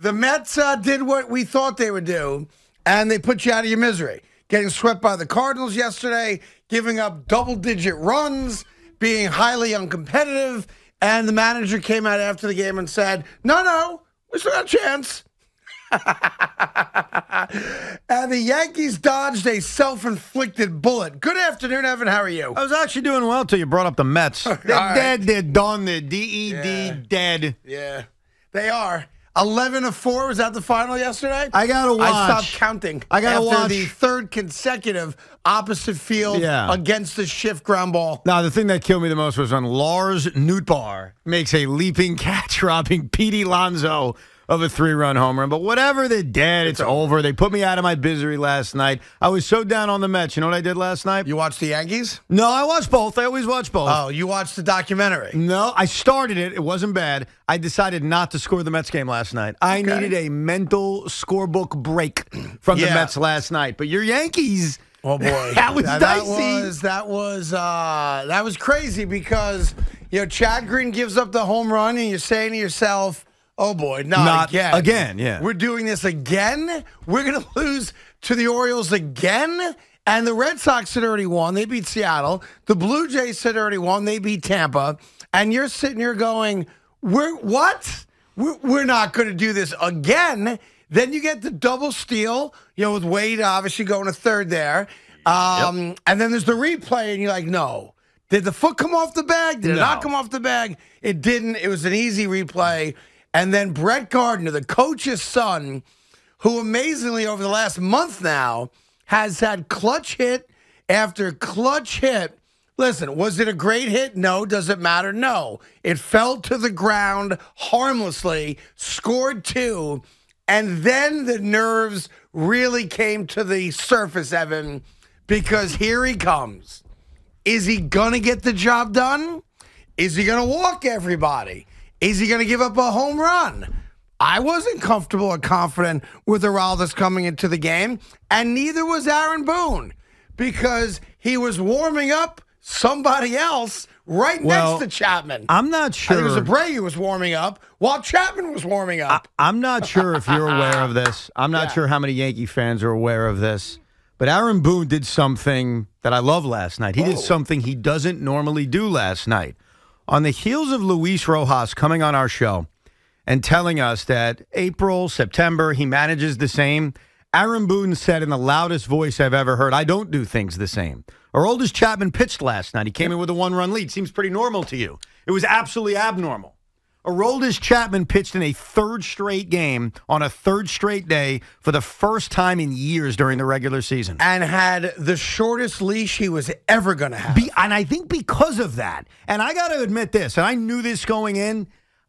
The Mets did what we thought they would do, and they put you out of your misery. Getting swept by the Cardinals yesterday, giving up double-digit runs, being highly uncompetitive, and the manager came out after the game and said, no, we still got a chance. And the Yankees dodged a self-inflicted bullet. Good afternoon, Evan. How are you? I was actually doing well till you brought up the Mets. They're dead. They're done. They're D-E-D, dead. Yeah, they are. 11-4, was that the final yesterday? I got to watch. I stopped counting. I got to watch. After the third consecutive opposite field against the shift ground ball. Now, the thing that killed me the most was when Lars Nootbaar makes a leaping catch, robbing Pete Alonso of a 3-run home run. But whatever, they're dead. It's over. They put me out of my misery last night. I was so down on the Mets. You know what I did last night? You watched the Yankees? No, I watched both. I always watch both. Oh, you watched the documentary? No, I started it. It wasn't bad. I decided not to score the Mets game last night. I needed a mental scorebook break from the Mets last night. But your Yankees... Oh boy, that was dicey. That was crazy because Chad Green gives up the home run and you're saying to yourself, "Oh boy, not again." Again, yeah. We're doing this again. We're gonna lose to the Orioles again. And the Red Sox had already won. They beat Seattle. The Blue Jays had already won. They beat Tampa. And you're sitting here going, "We're not going to do this again." Then you get the double steal, with Wade obviously going to third there. And then there's the replay, and you're like, no. Did the foot come off the bag? Did it not come off the bag? It didn't. It was an easy replay. And then Brett Gardner, the coach's son, who amazingly over the last month now has had clutch hit after clutch hit. Listen, was it a great hit? No. Does it matter? No. It fell to the ground harmlessly, scored 2. And then the nerves really came to the surface, Evan, because here he comes. Is he going to get the job done? Is he going to walk everybody? Is he going to give up a home run? I wasn't comfortable or confident with Aroldis coming into the game, and neither was Aaron Boone, because he was warming up somebody else right next to Chapman. I'm not sure. I think it was Abreu was warming up while Chapman was warming up. I'm not sure if you're aware of this. I'm not sure how many Yankee fans are aware of this. But Aaron Boone did something that I love last night. He did something he doesn't normally do last night. On the heels of Luis Rojas coming on our show and telling us that April, September, he manages the same, Aaron Boone said in the loudest voice I've ever heard, "I don't do things the same." Aroldis Chapman pitched last night. He came in with a 1-run lead. Seems pretty normal to you. It was absolutely abnormal. Aroldis Chapman pitched in a third straight game on a third straight day for the first time in years during the regular season. And had the shortest leash he was ever going to have. And I think because of that, and I got to admit this, and I knew this going in,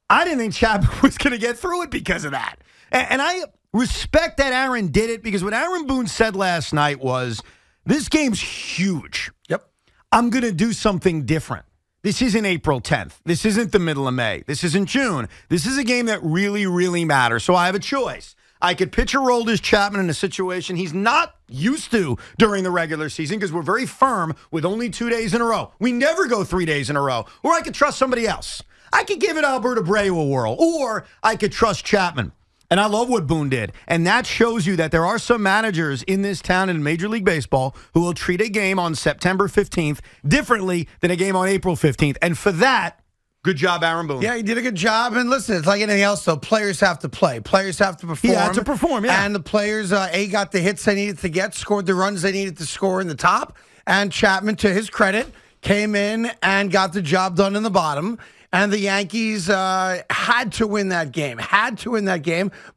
I didn't think Chapman was going to get through it because of that. And I respect that Aaron did it, because what Aaron Boone said last night was, this game's huge. Yep. I'm going to do something different. This isn't April 10th. This isn't the middle of May. This isn't June. This is a game that really, really matters. So I have a choice. I could pitch Aroldis Chapman in a situation he's not used to during the regular season, because we're very firm with only 2 days in a row. We never go 3 days in a row. Or I could trust somebody else. I could give it Alberto Abreu a whirl. Or I could trust Chapman. And I love what Boone did. And that shows you that there are some managers in this town in Major League Baseball who will treat a game on September 15th differently than a game on April 15th. And for that, good job, Aaron Boone. Yeah, he did a good job. And listen, it's like anything else, though. Players have to play. Players have to perform. He had to perform, yeah. And the players, got the hits they needed to get, scored the runs they needed to score in the top. And Chapman, to his credit, came in and got the job done in the bottom. And the Yankees had to win that game.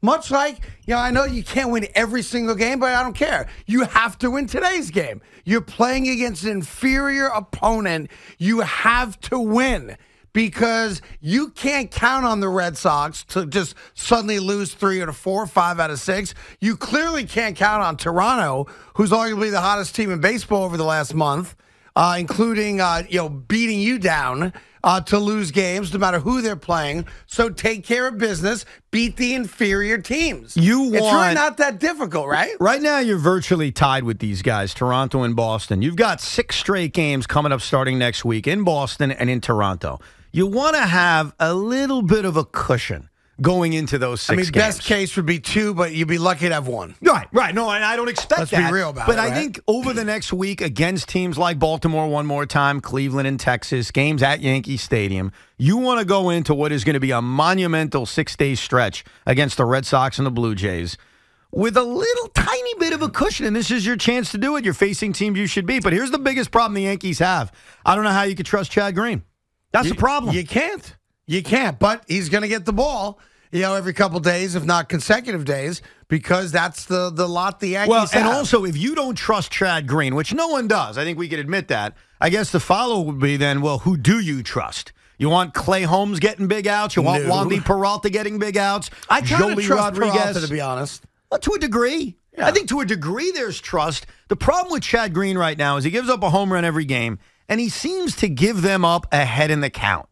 Much like, I know you can't win every single game, but I don't care. You have to win today's game. You're playing against an inferior opponent. You have to win, because you can't count on the Red Sox to just suddenly lose 3 out of 4, 5 out of 6. You clearly can't count on Toronto, who's arguably the hottest team in baseball over the last month, including beating you down. To lose games, no matter who they're playing. So take care of business, beat the inferior teams. It's really not that difficult, right? Right now, you're virtually tied with these guys, Toronto and Boston. You've got 6 straight games coming up starting next week in Boston and in Toronto. You want to have a little bit of a cushion going into those 6 games. Best case would be 2, but you'd be lucky to have 1. Right. No, and I don't expect that. Let's be real about it. But right? I think over the next week, against teams like Baltimore one more time, Cleveland and Texas, games at Yankee Stadium, you want to go into what is going to be a monumental 6-day stretch against the Red Sox and the Blue Jays with a little tiny bit of a cushion, and this is your chance to do it. You're facing teams you should beat. But here's the biggest problem the Yankees have. I don't know how you could trust Chad Green. That's the problem. You can't. You can't. But he's going to get the ball, every couple days, if not consecutive days, because that's the lot the Yankees have. And also, if you don't trust Chad Green, which no one does, I think we could admit that, I guess the follow would be then, well, who do you trust? You want Clay Holmes getting big outs? You want Wandy Peralta getting big outs? I kind of trust Peralta, to be honest. Well, to a degree. Yeah. I think to a degree there's trust. The problem with Chad Green right now is he gives up a home run every game, and he seems to give them up ahead in the count.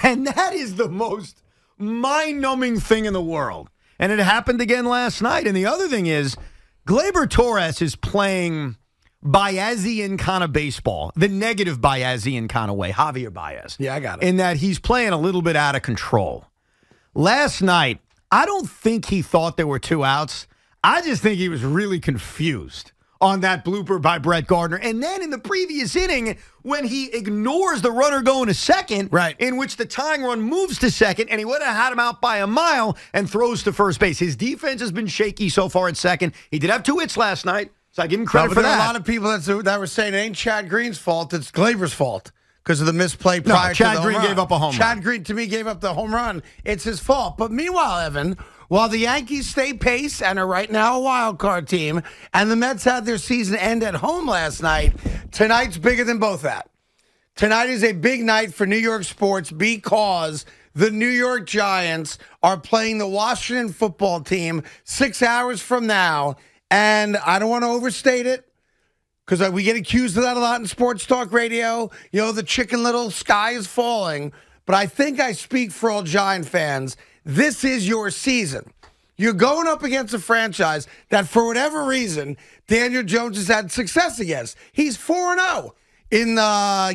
And that is the most mind-numbing thing in the world. And it happened again last night. And the other thing is, Gleyber Torres is playing Baezian kind of baseball, the negative Baezian kind of way, Javier Baez. Yeah, I got it. In that he's playing a little bit out of control. Last night, I don't think he thought there were 2 outs. I just think he was really confused on that blooper by Brett Gardner. And then in the previous inning, when he ignores the runner going to second, right, in which the tying run moves to second, and he would have had him out by a mile and throws to first base. His defense has been shaky so far at second. He did have 2 hits last night, so I give him credit for that. There are a lot of people that were saying it ain't Chad Green's fault, it's Gleyber's fault because of the misplay prior to the home run. Chad Green gave up a home run. Chad Green, to me, gave up the home run. It's his fault. But meanwhile, Evan, while the Yankees stay pace and are right now a wild card team, and the Mets had their season end at home last night, tonight's bigger than both that. Tonight is a big night for New York sports because the New York Giants are playing the Washington football team 6 hours from now. And I don't want to overstate it because we get accused of that a lot in sports talk radio. The Chicken Little sky is falling. But I think I speak for all Giant fans. This is your season. You're going up against a franchise that, for whatever reason, Daniel Jones has had success against. He's 4-0 in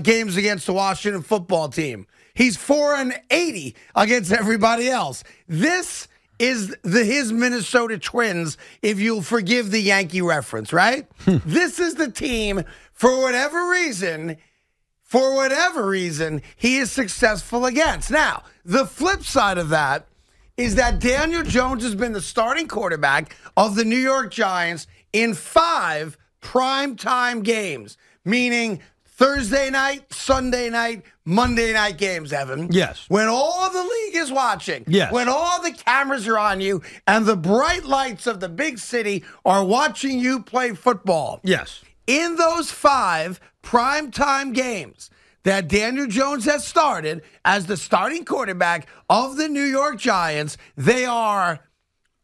games against the Washington football team. He's 4-80 against everybody else. This is his Minnesota Twins, if you'll forgive the Yankee reference, right? This is the team, for whatever reason, he is successful against. Now, the flip side of that is that Daniel Jones has been the starting quarterback of the New York Giants in 5 primetime games, meaning Thursday night, Sunday night, Monday night games, Evan. Yes. When all the league is watching. Yes. When all the cameras are on you and the bright lights of the big city are watching you play football. Yes. In those 5 primetime games that Daniel Jones has started as the starting quarterback of the New York Giants, they are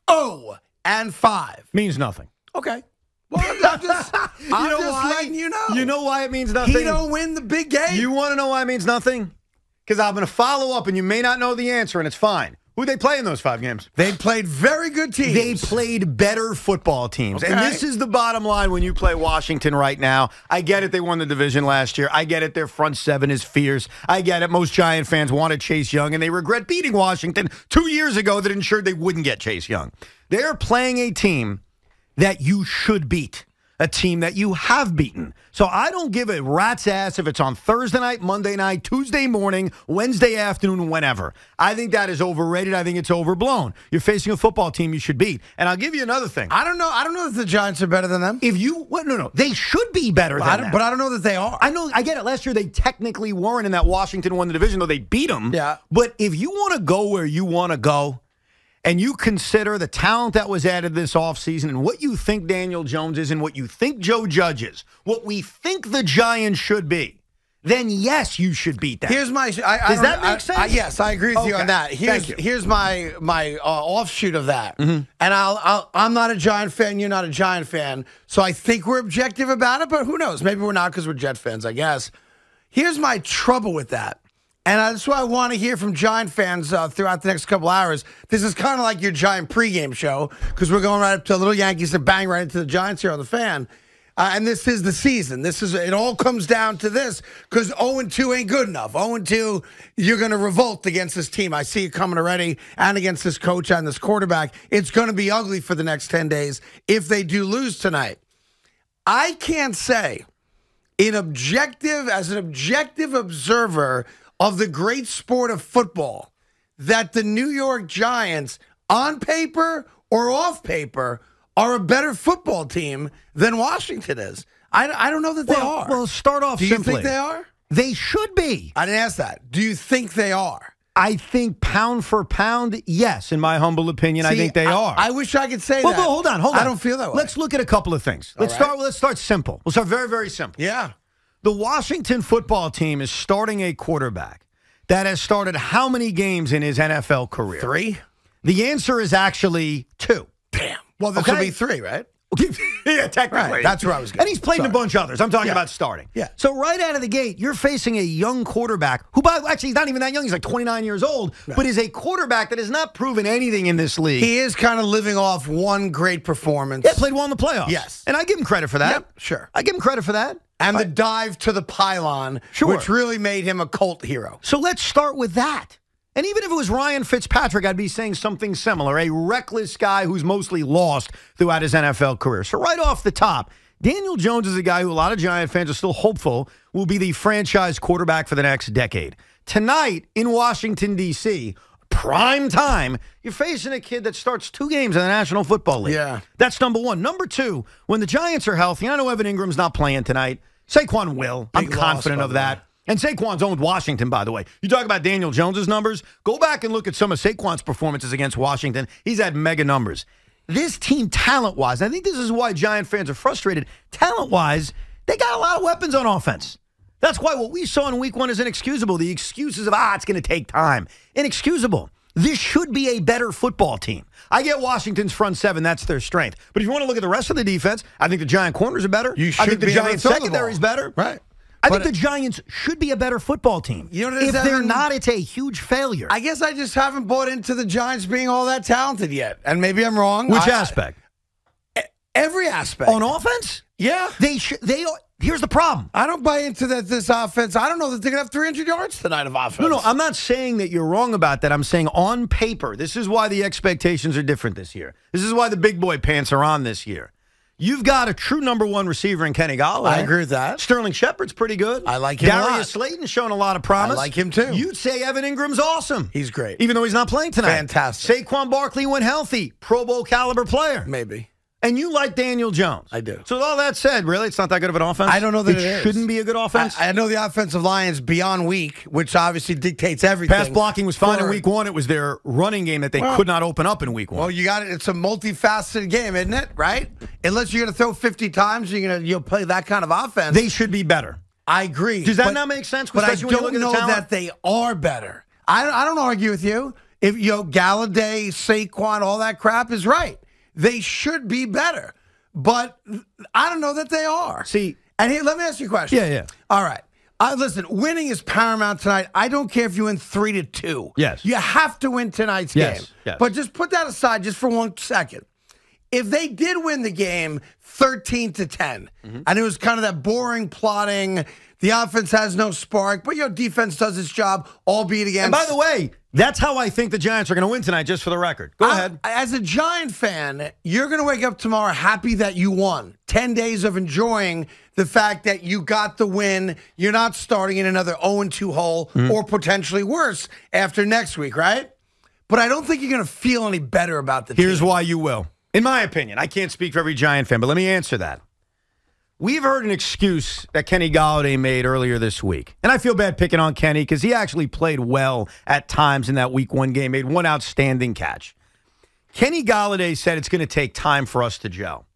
0-5. Means nothing. Okay. Well, I'm just letting you know. You know why it means nothing? He don't win the big game. You want to know why it means nothing? Because I'm going to follow up, and you may not know the answer, and it's fine. Who'd they play in those 5 games? They played very good teams. They played better football teams. Okay. And this is the bottom line when you play Washington right now. I get it. They won the division last year. I get it. Their front 7 is fierce. I get it. Most Giant fans wanted Chase Young, and they regret beating Washington 2 years ago that ensured they wouldn't get Chase Young. They're playing a team that you should beat. A team that you have beaten. So I don't give a rat's ass if it's on Thursday night, Monday night, Tuesday morning, Wednesday afternoon, whenever. I think that is overrated. I think it's overblown. You're facing a football team you should beat. And I'll give you another thing. I don't know if the Giants are better than them. No. They should be better than them. But I don't know that they are. I get it. Last year they technically weren't in that Washington won the division, though they beat them. Yeah. But if you want to go where you want to go, and you consider the talent that was added this offseason and what you think Daniel Jones is and what you think Joe Judge is, what we think the Giants should be, then yes, you should beat that. Here's my... Does that make sense? Yes, I agree with you on that. Here's my offshoot of that. Mm-hmm. And I'm not a Giant fan. You're not a Giant fan. So I think we're objective about it, but who knows? Maybe we're not because we're Jet fans, I guess. Here's my trouble with that. And that's why I want to hear from Giant fans throughout the next couple hours. This is kind of like your Giant pregame show because we're going right up to Little Yankees and bang right into the Giants here on the Fan. And this is the season. It all comes down to this because 0-2 ain't good enough. 0-2, you're going to revolt against this team. I see it coming already, and against this coach and this quarterback. It's going to be ugly for the next 10 days if they do lose tonight. I can't say, as an objective observer of the great sport of football, that the New York Giants, on paper or off paper, are a better football team than Washington is. I don't know that they are. Well, start off simply. Do you think they are? They should be. I didn't ask that. Do you think they are? I think pound for pound, yes, in my humble opinion, I think they are. I wish I could say that. Well, hold on. I don't feel that way. Let's look at a couple of things. Let's start simple. We'll start very, very simple. Yeah. The Washington football team is starting a quarterback that has started how many games in his NFL career? 3? The answer is actually 2. Damn. Well, this will be 3, right? Yeah, technically. Right. That's where I was going. And he's played in a bunch of others. I'm talking about starting. Yeah. So right out of the gate, you're facing a young quarterback who, actually, he's not even that young. He's like 29 years old, but is a quarterback that has not proven anything in this league. He is kind of living off one great performance. Yeah, played well in the playoffs. Yes. And I give him credit for that. Yep, sure. I give him credit for that. And the dive to the pylon, which really made him a cult hero. So let's start with that. And even if it was Ryan Fitzpatrick, I'd be saying something similar. A reckless guy who's mostly lost throughout his NFL career. So right off the top, Daniel Jones is a guy who a lot of Giant fans are still hopeful will be the franchise quarterback for the next decade. Tonight in Washington, D.C., prime time, you're facing a kid that starts 2 games in the National Football League. Yeah. That's number one. Number two, when the Giants are healthy, I know Evan Ingram's not playing tonight. Saquon will. I'm confident of that. And Saquon's owned Washington, by the way. You talk about Daniel Jones's numbers. Go back and look at some of Saquon's performances against Washington. He's had mega numbers. This team, talent-wise, I think this is why Giant fans are frustrated. Talent-wise, they got a lot of weapons on offense. That's why what we saw in Week 1 is inexcusable. The excuses of, it's going to take time. Inexcusable. This should be a better football team. I get Washington's front 7. That's their strength. But if you want to look at the rest of the defense, I think the Giant corners are better. I think the Giant secondary is better. Right. I think the Giants should be a better football team. You know what it is, if they're not, it's a huge failure. I guess I just haven't bought into the Giants being all that talented yet. And maybe I'm wrong. Which aspect? Every aspect. On offense? Yeah. They are. Here's the problem. I don't buy into this offense. I don't know that they're going to have 300 yards tonight of offense. No, I'm not saying that you're wrong about that. I'm saying on paper, this is why the expectations are different this year. This is why the big boy pants are on this year. You've got a true number 1 receiver in Kenny Galladay. I agree with that. Sterling Shepard's pretty good. I like him a lot. Darius Slayton's showing a lot of promise. I like him too. You'd say Evan Ingram's awesome. He's great. Even though he's not playing tonight. Fantastic. Saquon Barkley went healthy. Pro Bowl caliber player. Maybe. And you like Daniel Jones. I do. So with all that said, really, it's not that good of an offense? I don't know that it is. Shouldn't be a good offense? I know the offensive line is beyond weak, which obviously dictates everything. Pass blocking was fine in Week 1. It was their running game that they could not open up in Week 1. Well, you got it. It's a multifaceted game, isn't it? Right? Unless you're going to throw 50 times, you'll play that kind of offense. They should be better. I agree. Does that not make sense? But I don't know that they are better. I don't argue with you. If Galladay, Saquon, all that crap is right. They should be better. But I don't know that they are. See, and here, let me ask you a question. Yeah. All right. Listen, winning is paramount tonight. I don't care if you win 3-2. Yes. You have to win tonight's game. Yes. But just put that aside just for 1 second. If they did win the game 13-10, and it was kind of that boring plotting, the offense has no spark, but defense does its job, albeit against. And by the way, that's how I think the Giants are going to win tonight, just for the record. Go ahead. As a Giant fan, you're going to wake up tomorrow happy that you won. 10 days of enjoying the fact that you got the win. You're not starting in another 0-2 hole or potentially worse after next week, right? But I don't think you're going to feel any better about the team. Here's why you will. In my opinion, I can't speak for every Giant fan, but let me answer that. We've heard an excuse that Kenny Galladay made earlier this week. And I feel bad picking on Kenny because he actually played well at times in that Week 1 game, made one outstanding catch. Kenny Galladay said it's going to take time for us to gel.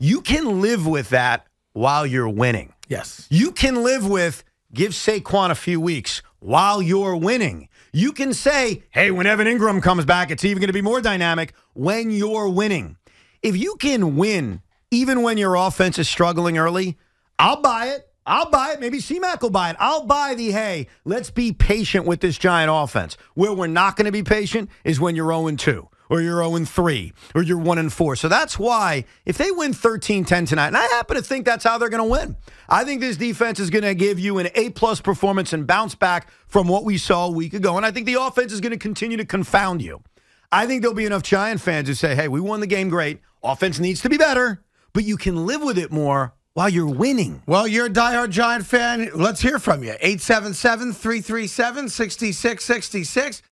You can live with that while you're winning. Yes. You can live with give Saquon a few weeks while you're winning. You can say, hey, when Evan Ingram comes back, it's even going to be more dynamic when you're winning. If you can win even when your offense is struggling early, I'll buy it. Maybe C-Mac will buy it. I'll buy let's be patient with this Giant offense. Where we're not going to be patient is when you're 0-2. or you're 0-3, or you're 1-4. So that's why if they win 13-10 tonight, and I happen to think that's how they're going to win. I think this defense is going to give you an A-plus performance and bounce back from what we saw a week ago. And I think the offense is going to continue to confound you. I think there'll be enough Giant fans who say, hey, we won the game great. Offense needs to be better, but you can live with it more while you're winning. Well, you're a diehard Giant fan. Let's hear from you. 877-337-6666.